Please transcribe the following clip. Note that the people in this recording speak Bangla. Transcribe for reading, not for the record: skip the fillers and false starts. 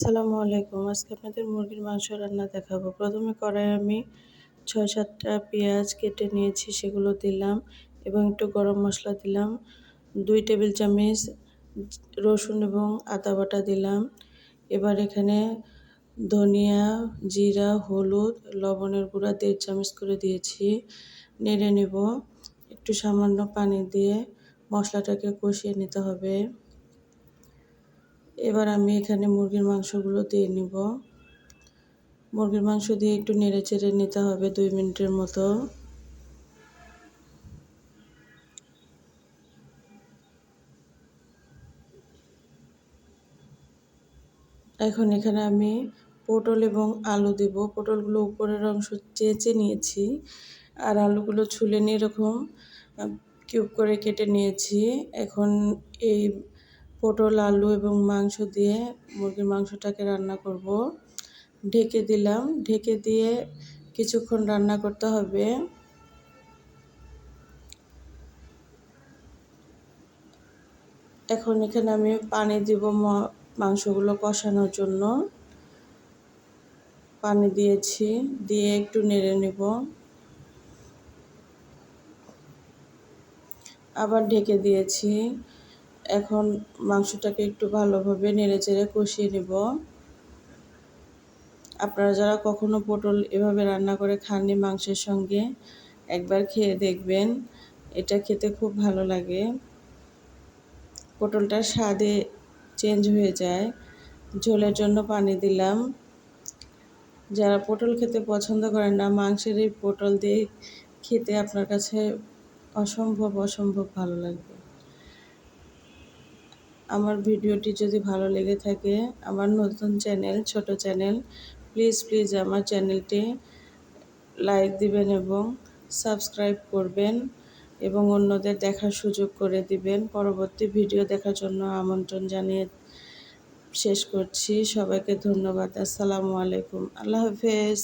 আসসালামু আলাইকুম। আজকে আপনাদের মুরগির মাংস রান্না দেখাবো। প্রথমে কড়াইয়ে আমি ৬-৭টা পেঁয়াজ কেটে নিয়েছি, সেগুলো দিলাম এবং একটু গরম মশলা দিলাম। ২ টেবিল চামচ রসুন এবং আদা বাটা দিলাম। এবার এখানে ধনিয়া, জিরা, হলুদ, লবণের গুঁড়া ১.৫ চামচ করে দিয়েছি। নেড়ে নেব। একটু সামান্য পানি দিয়ে মশলাটাকে কষিয়ে নিতে হবে। এবার আমি এখানে মুরগির মাংসগুলো দিয়ে নিব। মুরগির মাংস দিয়ে একটু নেড়ে চেড়ে নিতে হবে ২ মিনিটের মতো। এখন এখানে আমি পটল এবং আলু দেব। পটলগুলো উপরের অংশ চেঁচে নিয়েছি আর আলুগুলো ছুলে নিয়ে এরকম কিউব করে কেটে নিয়েছি। এখন এই পটল, আলু এবং মাংস দিয়ে মুরগির মাংসটাকে রান্না করব। ঢেকে দিলাম। ঢেকে দিয়ে কিছুক্ষণ রান্না করতে হবে। এখন এখানে আমি পানি দিব মাংসগুলো কষানোর জন্য। পানি দিয়েছি, দিয়ে একটু নেড়ে নেব। আবার ঢেকে দিয়েছি। এখন মাংসটাকে একটু ভালোভাবে নেড়ে চেড়ে কষিয়ে নেব। আপনারা যারা কখনো পটল এভাবে রান্না করে খাননি মাংসের সঙ্গে, একবার খেয়ে দেখবেন। এটা খেতে খুব ভালো লাগে। পটলটার স্বাদে চেঞ্জ হয়ে যায়। ঝোলের জন্য পানি দিলাম। যারা পটল খেতে পছন্দ করেন না, মাংসের এই পটল দিয়ে খেতে আপনার কাছে অসম্ভব ভালো লাগবে। আমার ভিডিওটি যদি ভালো লেগে থাকে, আমার নতুন চ্যানেল, ছোট চ্যানেল, প্লিজ আমার চ্যানেলটি লাইক দিবেন এবং সাবস্ক্রাইব করবেন এবং অন্যদের দেখার সুযোগ করে দিবেন। পরবর্তী ভিডিও দেখার জন্য আমন্ত্রণ জানিয়ে শেষ করছি। সবাইকে ধন্যবাদ। আসসালামু আলাইকুম। আল্লাহ হাফেজ।